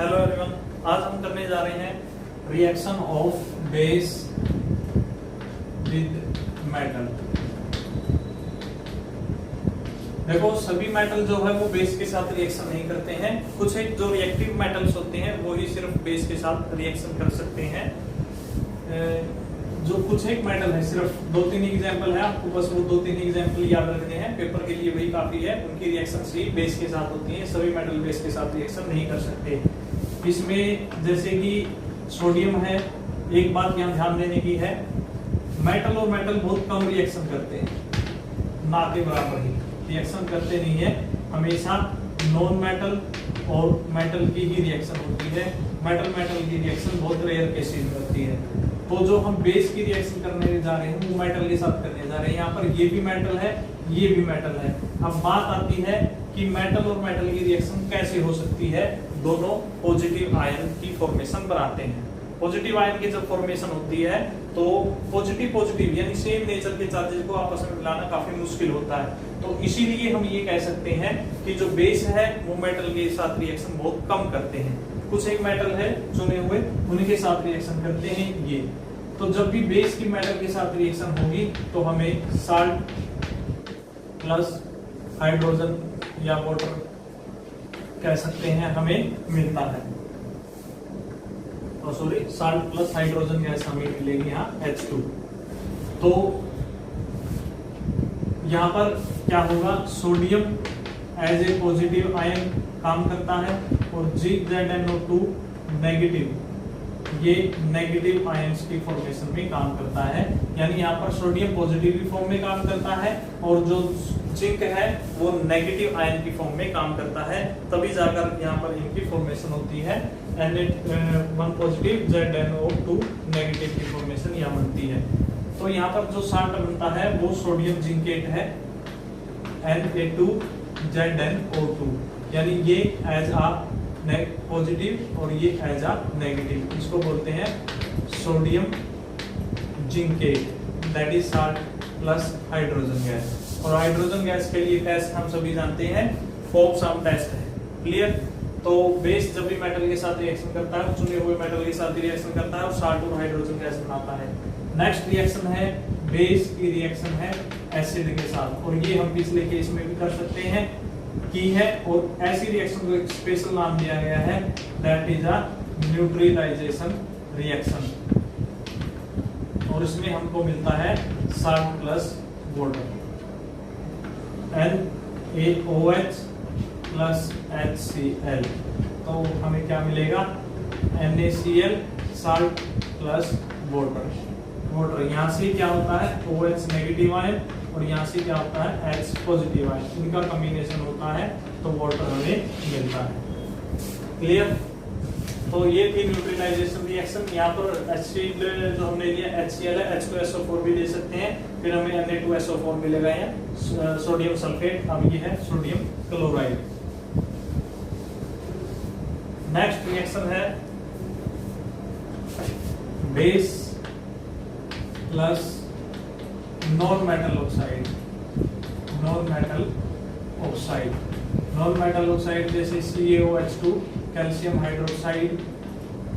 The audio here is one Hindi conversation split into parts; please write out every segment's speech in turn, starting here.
हेलो एवरीवन, आज हम करने जा रहे हैं reaction of base with metal. देखो, सभी मेटल जो है वो बेस के साथ रिएक्शन नहीं करते हैं। कुछ एक जो रिएक्टिव मेटल्स होते हैं वो ही सिर्फ बेस के साथ रिएक्शन कर सकते हैं। जो कुछ एक मेटल है, सिर्फ 2-3 एग्जांपल है, आपको बस वो 2-3 एग्जांपल याद रखने हैं, पेपर के लिए वही काफी है। उनकी रिएक्शन ही बेस के साथ होती है, सभी मेटल बेस के साथ रिएक्शन नहीं कर सकते। इसमें जैसे कि सोडियम है, एक बात यहाँ ध्यान देने की है, मेटल और मेटल बहुत कम रिएक्शन करते हैं, ना के बराबर ही रिएक्शन करते नहीं है। हमेशा नॉन मेटल और मेटल की ही रिएक्शन होती है। मेटल मेटल की रिएक्शन बहुत रेयर केसेस में होती है। तो जो हम बेस की रिएक्शन करने जा रहे हैं वो मेटल के साथ करने जा रहे हैं। यहाँ पर ये भी मेटल है, ये भी मेटल है। अब बात आती है कि मेटल और मेटल की रिएक्शन कैसे हो सकती है। दोनों पॉजिटिव आयन की फॉर्मेशन बनाते हैं। पॉजिटिव आयन की जब फॉर्मेशन होती है तो पॉजिटिव पॉजिटिव यानी सेम नेचर के चार्जेस को आपस में मिलाना काफी मुश्किल होता है। तो इसीलिए हम ये कह सकते हैं कि जो बेस है वो मेटल के साथ रिएक्शन बहुत कम करते हैं। कुछ एक मेटल है चुने हुए, उनके साथ रिएक्शन करते हैं ये। तो जब भी बेस की मेटल के साथ रिएक्शन होगी तो हमें साल्ट प्लस हाइड्रोजन या वाटर कह सकते हैं हमें मिलता है। और sorry, salt plus hydrogen gas हमें मिलेगी यहाँ H2। तो यहाँ पर क्या होगा, sodium as a positive ion काम करता है और ZnO2 नेगेटिव, ये नेगेटिव आयंस की फॉर्मेशन में काम करता है। यानी यहाँ पर सोडियम पॉजिटिव फॉर्म में काम करता है और जो जिंक है वो नेगेटिव आयन की फॉर्म में काम करता है। तभी जाकर यहाँ पर इनकी फॉर्मेशन होती है Na1 पॉजिटिव ZnO2 नेगेटिव की फॉर्मेशन यहाँ बनती है। तो यहाँ पर जो साल्ट बनता है वो सोडियम जिंकेट है Na2ZnO2, यानी ये एज आ पॉजिटिव और ये एज आ नेगेटिव। इसको बोलते हैं sodium zincate, that is salt plus hydrogen gas. और हाइड्रोजन गैस के लिए टेस्ट हम सभी जानते हैं, फॉक्सम टेस्ट है। क्लियर? तो बेस जब भी मेटल के साथ रिएक्शन करता है, चुने हुए मेटल के साथ रिएक्शन करता है और साल्ट और हाइड्रोजन गैस बनाता है। नेक्स्ट रिएक्शन है बेस की रिएक्शन है एसिड के साथ, और ये हम पिछले केस में भी कर सकते हैं की है। और ऐसी रिएक्शन को एक स्पेशल नाम दिया गया है, that is a neutralisation reaction. और इसमें हमको मिलता है salt plus water, NaOH plus HCl। तो हमें क्या मिलेगा, NaCl salt plus water. Water यहाँ से क्या होता है, OH नेगेटिव आयन, और यहाँ से क्या होता है, H पॉजिटिव आयन, इनका कॉम्बिनेशन होता है तो वाटर हमें मिलता है। क्लियर? तो ये थी न्यूट्रलाइजेशन रिएक्शन। यहाँ पर एसिड जो हमने लिया HCl है, H को SO4 भी ले सकते हैं, फिर हमें Na2SO4 मिलेगा यहाँ सोडियम सल्फेट। अब ये है सोडियम क्लोराइड। नेक्स्ट रिएक्शन है base plus non metal oxide. Non metal oxide, non metal oxide जैसे CaOH2 कैल्शियम हाइड्रोक्साइड,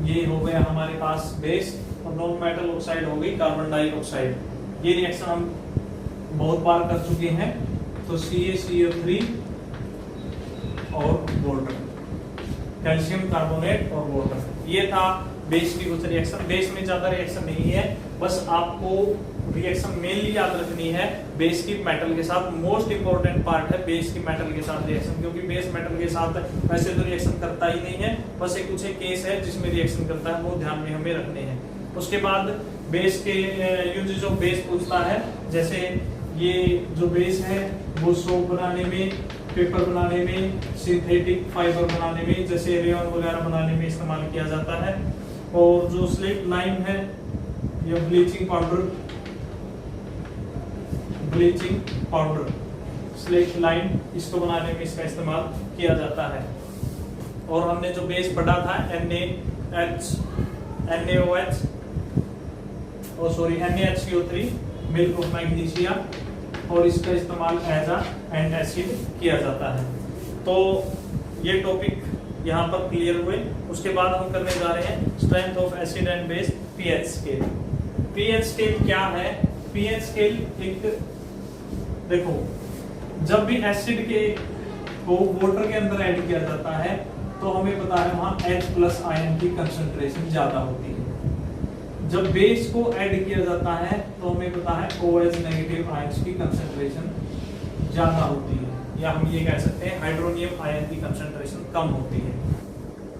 ये हो गया हमारे पास बेस। और नॉन मेटल ऑक्साइड हो गई कार्बन डाइऑक्साइड। ये रिएक्शन हम बहुत बार कर चुके हैं। तो CaCO3 और वाटर, कैल्शियम कार्बोनेट और वाटर, ये था बेस की कुछ रिएक्शन। बेस में ज्यादा रिएक्शन नहीं है, बस आपको रिएक्शन मेनली याद रखनी है बेस की मेटल के साथ। मोस्ट इंपोर्टेंट पार्ट है बेस की मेटल के साथ रिएक्शन, क्योंकि बेस मेटल के साथ वैसे तो रिएक्शन करता ही नहीं है, बस एक कुछ एक केस है जिसमें रिएक्शन करता है, वो ध्यान में हमें रखने हैं। उसके बाद बेस के यूजेस ऑफ बेस पूछता है, जैसे ये जो बेस है वो सोप बनाने में, पेपर बनाने में, सिंथेटिक फाइबर बनाने में, जैसे रेयन वगैरह बनाने में इस्तेमाल किया जाता है। और जो स्लेट लाइम है या ब्लीचिंग पाउडर स्लेट लाइम, इसको बनाने में इसका इस्तेमाल किया जाता है। और हमने जो बेस पढ़ा था NaOH और sorry NaHCO3 milk of magnesia, और इसका इस्तेमाल एज अ एंटासिड किया जाता है। तो ये टॉपिक यहाँ पर क्लियर हुए। उसके बाद हम करने जा रहे हैं strength of acid and base pH scale. PH scale क्या है? पीएच स्केल एक, देखो जब भी एसिड के को वाटर के अंदर ऐड किया जाता है तो हमें पता है वहां H+ आयन की कंसंट्रेशन ज्यादा होती है। जब बेस को ऐड किया जाता है तो हमें पता है OH नेगेटिव आयंस की कंसंट्रेशन ज्यादा होती है, या हम ये कह सकते हैं हाइड्रोनियम आयन की कंसंट्रेशन कम होती है।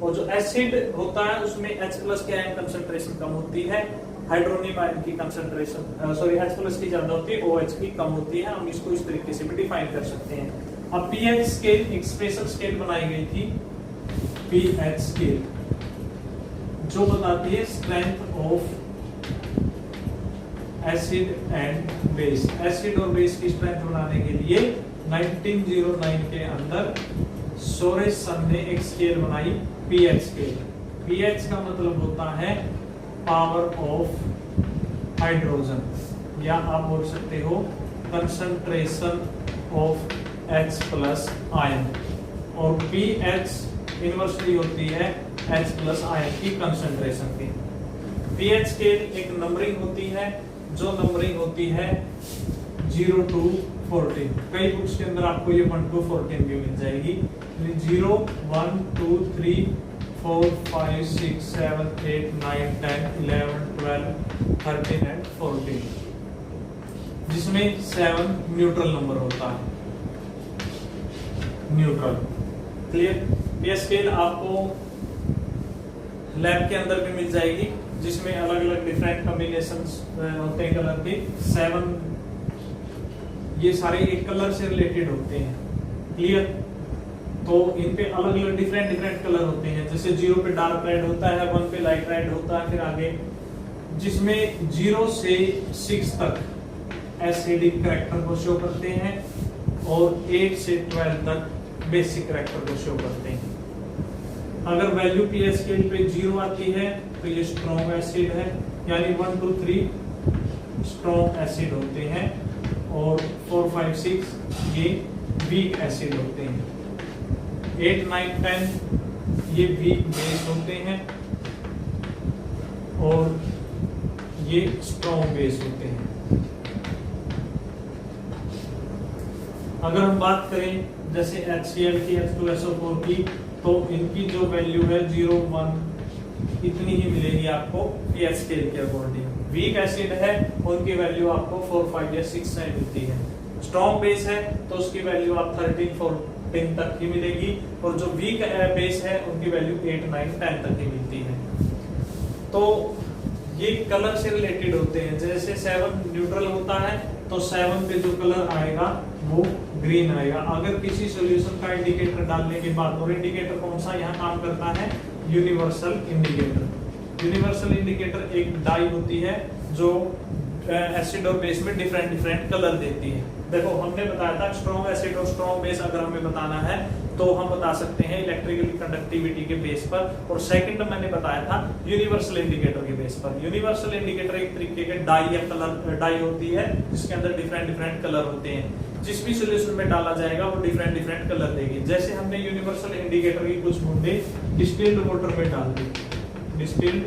और जो एसिड होता है उसमें H+ की आयन कंसंट्रेशन कम होती है, हाइड्रोनियम आयन की कंसंट्रेशन H+ की ज्यादा होती है, OH की कम होती है। हम इसको इस तरीके से भी डिफाइन कर सकते हैं। अब पीएच स्केल एक स्पेशल स्केल बनाई गई थी, पीएच स्केल, जो बताती है strength of acid and base. Acid और बेस की स्ट्रेंथ बनाने के लिए 1909 के अंदर सोरेसन ने एक स्केल बनाई, पीएच स्केल। पीएच का मतलब होता है पावर ऑफ हाइड्रोजन, या आप बोल सकते हो कंसंट्रेशन ऑफ H+ आयन, और pH इनवर्सली होती है H+ आयन की कंसंट्रेशन की। pH स्केल एक नंबरिंग होती है, जो नंबरिंग होती है 0 to 14। कई बुक्स के अंदर आपको ये 1 to 14 भी मिल जाएगी। 0, 1, 2, 3, 4, 5, 6, 7, 8, 9, 10, 11, 12, 13 एंड 14, जिसमें 7 न्यूट्रल नंबर होता है, न्यूट्रल। क्लियर? ये स्केल आपको लैब के अंदर भी मिल जाएगी, जिसमें अलग अलग डिफरेंट कॉम्बिनेशंस होते हैं कलर के। 7 ये सारे एक कलर से रिलेटेड होते हैं। क्लियर? तो इन पे अलग अलग डिफरेंट कलर होते हैं। जैसे 0 पे डार्क रेड होता है, 1 पे लाइट रेड होता है, फिर आगे जिसमें 0 से 6 तक एसिडिक कैरेक्टर को शो करते हैं, और 8 से 12 तक बेसिक कैरेक्टर को शो करते हैं। अगर वैल्यू पीएच स्केल पे 0 आती है तो ये स्ट्रॉन्ग एसिड है, यानी 1, 2, 3 स्ट्रॉन्ग एसिड होते हैं, और 4, 5, 6 ये वीक एसिड होते हैं। 8, 9, 10 ये वीक बेस होते हैं, और ये स्ट्रॉन्ग बेस होते हैं। अगर हम बात करें जैसे HCl की, H2SO4 की, तो इनकी जो वैल्यू है 0, 1 इतनी ही मिलेगी आपको पीएच स्केल के अकॉर्डिंग। वीक एसिड है उनकी वैल्यू आपको 4, 5 या 6 से मिलती है। स्ट्रॉन्ग बेस है तो उसकी वैल्यू आप 13, 14 तक की मिलेगी, और जो वीक बेस है उनकी वैल्यू 8, 9, 10 तक की मिलती है। तो ये कलर से रिलेटेड होते हैं। जैसे 7 न्यूट्रल होता है तो 7 पे जो कलर आएगा वो ग्रीन आएगा। अगर किसी सॉल्यूशन का इंडिकेटर डालने के बाद, और इंडिकेटर कौन सा यहाँ काम करता है? Universal indicator. यूनिवर्सल इंडिकेटर एक डाई होती है जो एसिड और बेस में डिफरेंट कलर देती है। देखो हमने बताया था स्ट्रॉन्ग एसिड और स्ट्रॉन्ग बेस अगर हमें बताना है तो हम बता सकते हैं इलेक्ट्रिकल कंडक्टिविटी के बेस पर, और सेकंड मैंने बताया था यूनिवर्सल इंडिकेटर के बेस पर। यूनिवर्सल इंडिकेटर एक तरीके के डाई या कलर डाई होती है जिसके अंदर डिफरेंट कलर होते हैं। जिस भी सॉल्यूशन में डाला जाएगा वो डिफरेंट कलर देगी। जैसे हमने यूनिवर्सल इंडिकेटर की कुछ बूंदे डिस्टिल्ड वाटर में डाल दी, डिस्टिल्ड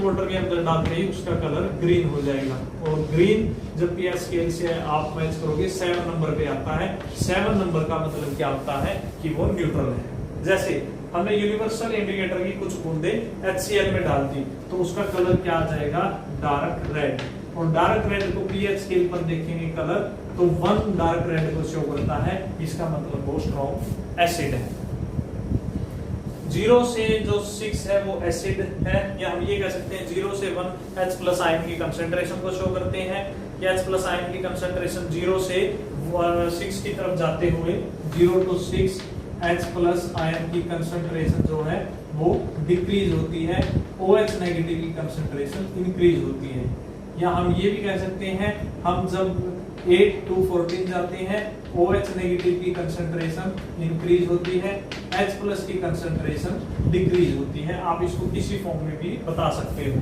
वाटर के अंदर डालते ही उसका कलर ग्रीन हो जाएगा, और ग्रीन जब पीएच स्केल से आप मैच करोगे 7 नंबर पे आता है। 7 नंबर का मतलब क्या होता है कि वो न्यूट्रल है। जैसे हमने यूनिवर्सल इंडिकेटर की कुछ बूंदे HCl में डाल दी तो उसका कलर क्या आ जाएगा? Dark red. और डार्क रेड को पीएच स्केल पर देखेंगे कलर तो 1 डार्क रेड को शो करता है, इसका मतलब वो स्ट्रॉन्ग एसिड है। 0 से जो 6 है वो एसिड है, या हम ये कह सकते हैं 0 से 1 H+ आयन की कंसंट्रेशन को शो करते हैं, या H+ आयन की कंसंट्रेशन 0 से 6 की तरफ जाते हुए 0 to 6 H+ आयन की कंसंट्रेशन जो है वो डिक्रीज होती है, OH नेगेटिव की कंसंट्रेशन इंक्रीज होती है। या हम ये भी कह सकते हैं हम जब 8 to 14 जाते हैं OH नेगेटिव की कंसंट्रेशन इंक्रीज होती है, H+ की कंसंट्रेशन डिक्रीज होती है। आप इसको किसी फॉर्म में भी बता सकते हो।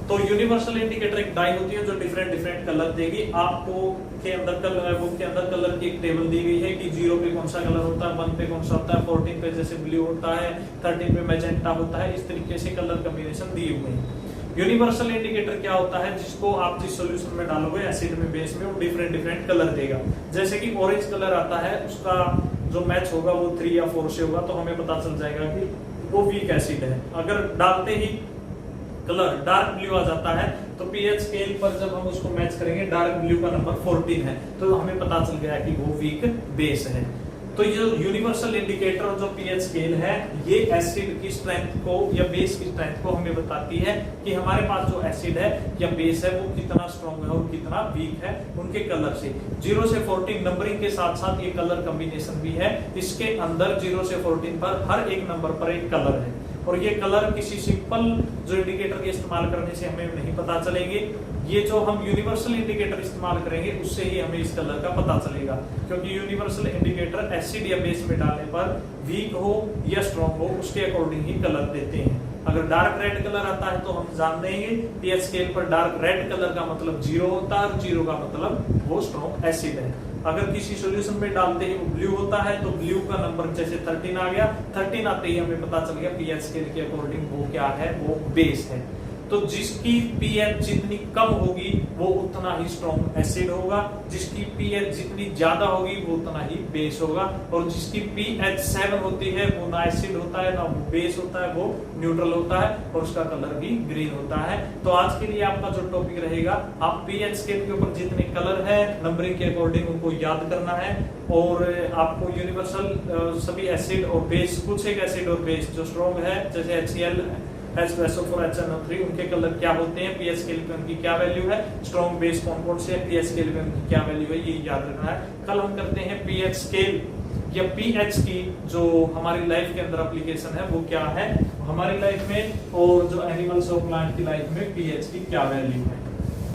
तो यूनिवर्सल इंडिकेटर एक डाई होती है जो डिफरेंट डिफरेंट कलर देगी आपको। के अंदर कलर बुक के अंदर कलर की एक टेबल दी गई है कि 0 पे कौन सा कलर होता है, 1 पे कौन सा होता है, 14 पे जैसे ब्लू होता है, 13 पे मैजेंटा होता है। इस तरीके से कलर कॉम्बिनेशन दिए हुए हैं। यूनिवर्सल इंडिकेटर क्या होता है, जिसको आप जिस सॉल्यूशन में डालोगे एसिड में बेस में, वो डिफरेंट डिफरेंट कलर देगा। जैसे कि ऑरेंज कलर आता है, उसका जो मैच होगा वो 3 या 4 से होगा, तो हमें पता चल जाएगा कि वो वीक एसिड है। अगर डालते ही कलर डार्क ब्लू आ जाता है तो पीएच स्केल पर जब हम उसको मैच करेंगे, डार्क ब्लू का नंबर 14 है, तो हमें पता चल गया कि वो वीक बेस है। तो ये यूनिवर्सल इंडिकेटर जो पीएच स्केल है, ये एसिड की स्ट्रेंथ को या बेस की स्ट्रेंथ को हमें बताती है कि हमारे पास जो एसिड है या बेस है वो कितना स्ट्रॉन्ग है और कितना वीक है उनके कलर से। 0 से 14 नंबरिंग के साथ साथ ये कलर कॉम्बिनेशन भी है। इसके अंदर 0 से 14 पर हर एक नंबर पर एक कलर है, और ये कलर किसी सिंपल जो इंडिकेटर के इस्तेमाल करने से हमें नहीं पता चलेंगे। ये जो हम यूनिवर्सल इंडिकेटर इस्तेमाल करेंगे उससे ही हमें इस कलर का पता चलेगा, क्योंकि यूनिवर्सल इंडिकेटर एसिड या बेस में डालने पर वीक हो या स्ट्रॉन्ग हो उसके अकॉर्डिंग ही कलर देते हैं। अगर डार्क रेड कलर आता है तो हम जान देंगे पीएच स्केल पर डार्क रेड कलर का मतलब 0 होता है और 0 का मतलब वो स्ट्रॉन्ग एसिड है। अगर किसी सॉल्यूशन में डालते ही वो ब्लू होता है तो ब्लू का नंबर जैसे 13 आ गया, 13 आते ही हमें पता चल गया पीएच स्केल के अकॉर्डिंग वो क्या है, वो बेस है। तो जिसकी पीएच जितनी कम होगी वो उतना ही स्ट्रॉन्ग एसिड होगा, जिसकी पीएच जितनी ज्यादा होगी वो उतना ही बेस होगा, और जिसकी पीएच 7 होती है वो ना एसिड होता है ना बेस होता है, वो न्यूट्रल होता है और उसका कलर भी ग्रीन होता है। तो आज के लिए आपका जो टॉपिक रहेगा, आप पीएच स्केल के ऊपर जितने कलर है नंबरिंग के अकॉर्डिंग उनको याद करना है, और आपको यूनिवर्सल सभी एसिड और बेस, कुछ एक एसिड और बेस जो स्ट्रॉन्ग है जैसे HCl H2SO4 HNO3 उनके कलर क्या होते हैं, पीएच स्केल पे उनकी क्या वैल्यू है, स्ट्रॉन्ग बेस कौन कौन से है, पीएच स्केल पे उनकी क्या वैल्यू है, ये याद रखना है। कल हम करते हैं पीएच स्केल या पीएच की जो हमारी लाइफ के अंदर एप्लीकेशन है वो क्या है हमारी लाइफ में, और जो एनिमल्स और प्लांट की लाइफ में पीएच की क्या वैल्यू है।